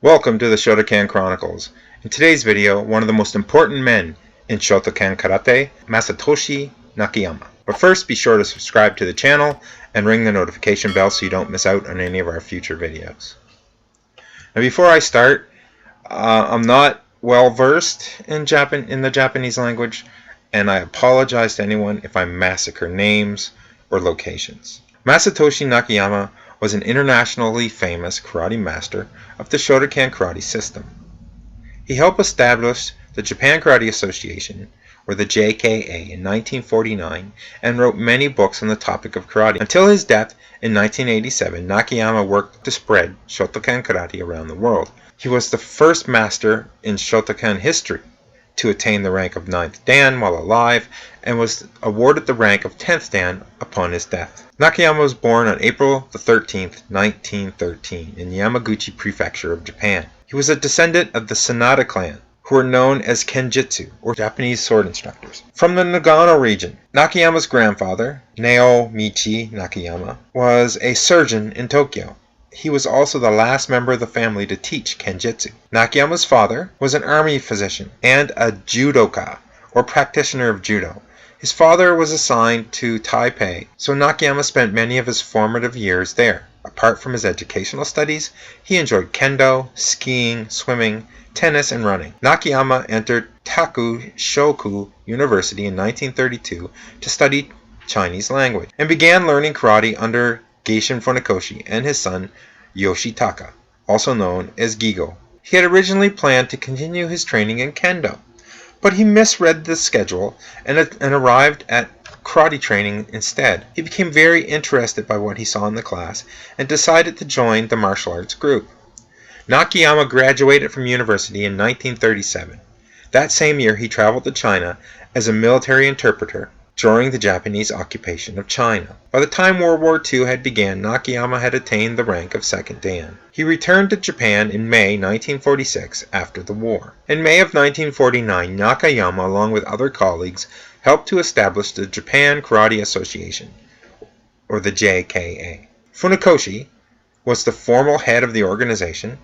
Welcome to the Shotokan Chronicles. In today's video, one of the most important men in Shotokan Karate, Masatoshi Nakayama. But first, be sure to subscribe to the channel and ring the notification bell so you don't miss out on any of our future videos. Now before I start, I'm not well versed in the Japanese language, and I apologize to anyone if I massacre names or locations. Masatoshi Nakayama was an internationally famous karate master of the Shotokan karate system. He helped establish the Japan Karate Association, or the JKA, in 1949 and wrote many books on the topic of karate. Until his death in 1987, Nakayama worked to spread Shotokan karate around the world. He was the first master in Shotokan history to attain the rank of 9th Dan while alive, and was awarded the rank of 10th Dan upon his death. Nakayama was born on April 13, 1913, in Yamaguchi Prefecture of Japan. He was a descendant of the Sanada clan, who were known as Kenjutsu, or Japanese sword instructors. From the Nagano region, Nakayama's grandfather, Naomichi Nakayama, was a surgeon in Tokyo. He was also the last member of the family to teach Kenjutsu. Nakayama's father was an army physician and a judoka, or practitioner of judo. His father was assigned to Taipei, so Nakayama spent many of his formative years there. Apart from his educational studies, he enjoyed kendo, skiing, swimming, tennis, and running. Nakayama entered Taku Shoku University in 1932 to study Chinese language, and began learning karate under Geishin Funakoshi and his son Yoshitaka, also known as Gigo. He had originally planned to continue his training in kendo, but he misread the schedule and arrived at karate training instead. He became very interested by what he saw in the class and decided to join the martial arts group. Nakayama graduated from university in 1937. That same year he traveled to China as a military interpreter during the Japanese occupation of China. By the time World War II had begun, Nakayama had attained the rank of 2nd Dan. He returned to Japan in May 1946 after the war. In May of 1949, Nakayama, along with other colleagues, helped to establish the Japan Karate Association, or the JKA. Funakoshi was the formal head of the organization,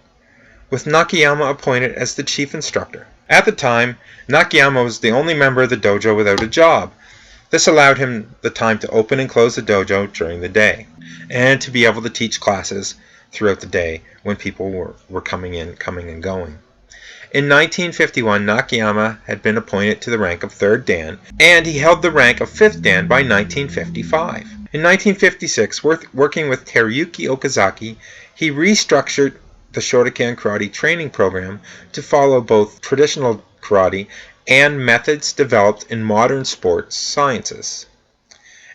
with Nakayama appointed as the chief instructor. At the time, Nakayama was the only member of the dojo without a job. This allowed him the time to open and close the dojo during the day, and to be able to teach classes throughout the day when people were coming and going. In 1951, Nakayama had been appointed to the rank of 3rd Dan, and he held the rank of 5th Dan by 1955. In 1956, working with Teruyuki Okazaki, he restructured the Shotokan Karate training program to follow both traditional karate and methods developed in modern sports sciences.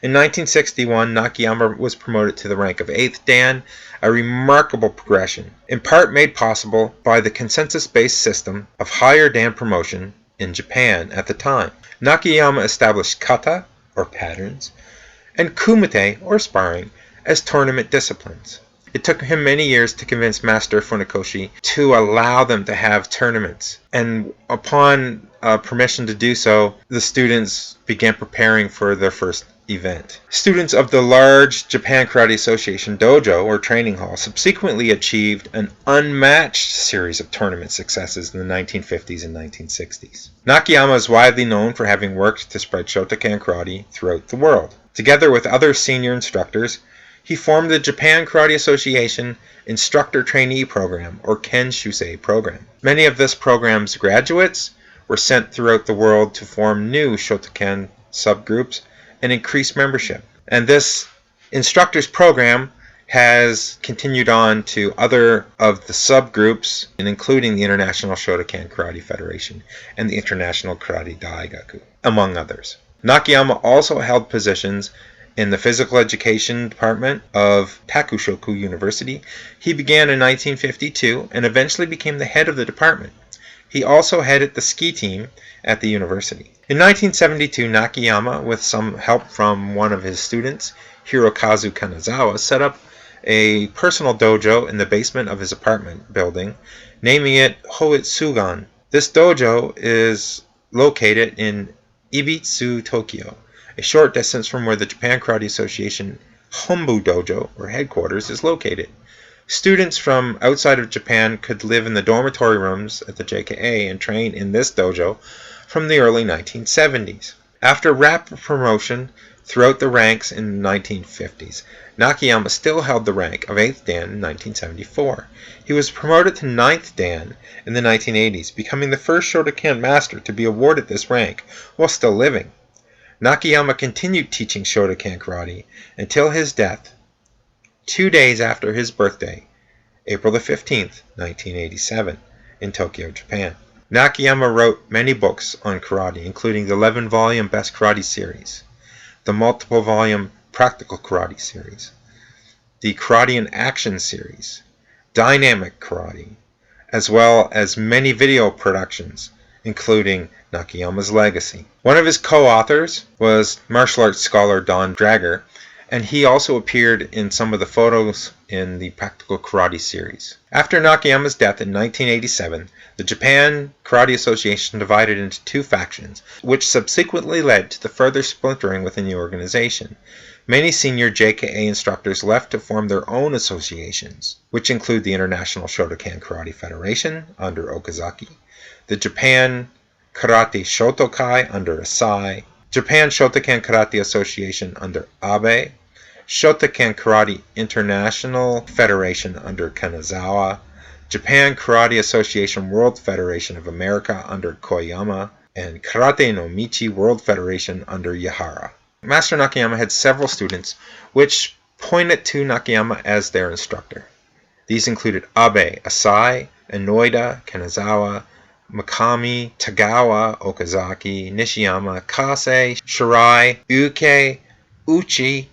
In 1961, Nakayama was promoted to the rank of 8th Dan, a remarkable progression, in part made possible by the consensus-based system of higher Dan promotion in Japan at the time. Nakayama established kata, or patterns, and kumite, or sparring, as tournament disciplines. It took him many years to convince Master Funakoshi to allow them to have tournaments, and upon permission to do so, the students began preparing for their first event. Students of the large Japan Karate Association dojo, or training hall, subsequently achieved an unmatched series of tournament successes in the 1950s and 1960s. Nakayama is widely known for having worked to spread Shotokan karate throughout the world. Together with other senior instructors, he formed the Japan Karate Association Instructor Trainee Program, or Kenshusei program. Many of this program's graduates were sent throughout the world to form new Shotokan subgroups and increase membership. And this instructors program has continued on to other of the subgroups, and including the International Shotokan Karate Federation and the International Karate Daigaku, among others. Nakayama also held positions in the physical education department of Takushoku University. He began in 1952 and eventually became the head of the department. He also headed the ski team at the university. In 1972, Nakayama, with some help from one of his students, Hirokazu Kanazawa, set up a personal dojo in the basement of his apartment building, naming it Hoitsugan. This dojo is located in Ibitsu, Tokyo, a short distance from where the Japan Karate Association Hombu Dojo, or headquarters, is located. Students from outside of Japan could live in the dormitory rooms at the JKA and train in this dojo from the early 1970s. After rapid promotion throughout the ranks in the 1950s, Nakayama still held the rank of 8th Dan in 1974. He was promoted to 9th Dan in the 1980s, becoming the first Shotokan master to be awarded this rank while still living. Nakayama continued teaching Shotokan karate until his death 2 days after his birthday, April the 15th, 1987, in Tokyo, Japan. Nakayama wrote many books on karate, including the 11-volume Best Karate series, the multiple-volume Practical Karate series, the Karate in Action series, Dynamic Karate, as well as many video productions, including Nakayama's Legacy. One of his co-authors was martial arts scholar Don Drager, and he also appeared in some of the photos in the Practical Karate series. After Nakayama's death in 1987, the Japan Karate Association divided into two factions, which subsequently led to the further splintering within the organization. Many senior JKA instructors left to form their own associations, which include the International Shotokan Karate Federation under Okazaki, the Japan Karate Shotokai under Asai, Japan Shotokan Karate Association under Abe, Shotokan Karate International Federation under Kanazawa, Japan Karate Association World Federation of America under Koyama, and Karate no Michi World Federation under Yahara. Master Nakayama had several students which pointed to Nakayama as their instructor. These included Abe, Asai, Inoida, Kanazawa, Mikami, Tagawa, Okazaki, Nishiyama, Kase, Shirai, Uke, Uchi,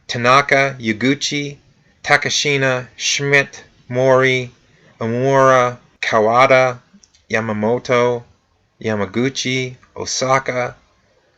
Tanaka, Yaguchi, Takashina, Schmidt, Mori, Omura, Kawada, Yamamoto, Yamaguchi, Osaka,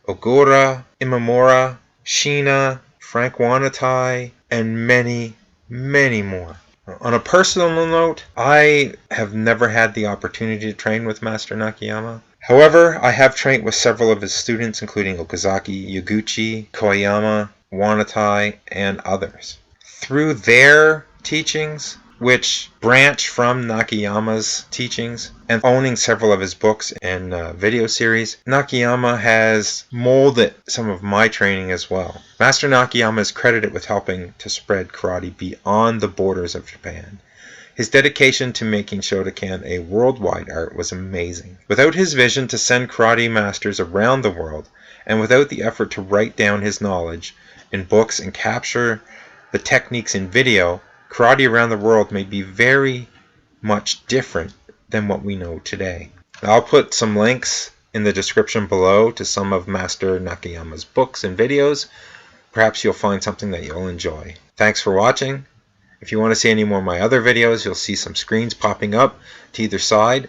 Ogura, Imamura, Shina, Frank Wanatai, and many, many more. On a personal note, I have never had the opportunity to train with Master Nakayama. However, I have trained with several of his students, including Okazaki, Yaguchi, Koyama, Wanatai, and others. Through their teachings, which branch from Nakayama's teachings, and owning several of his books and video series, Nakayama has molded some of my training as well. Master Nakayama is credited with helping to spread karate beyond the borders of Japan. His dedication to making Shotokan a worldwide art was amazing. Without his vision to send karate masters around the world, and without the effort to write down his knowledge in books and capture the techniques in video, karate around the world may be very much different than what we know today. I'll put some links in the description below to some of Master Nakayama's books and videos. Perhaps you'll find something that you'll enjoy. Thanks for watching. If you want to see any more of my other videos, you'll see some screens popping up to either side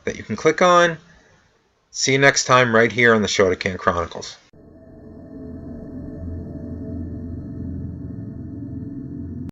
that you can click on. See you next time right here on the Shotokan Chronicles.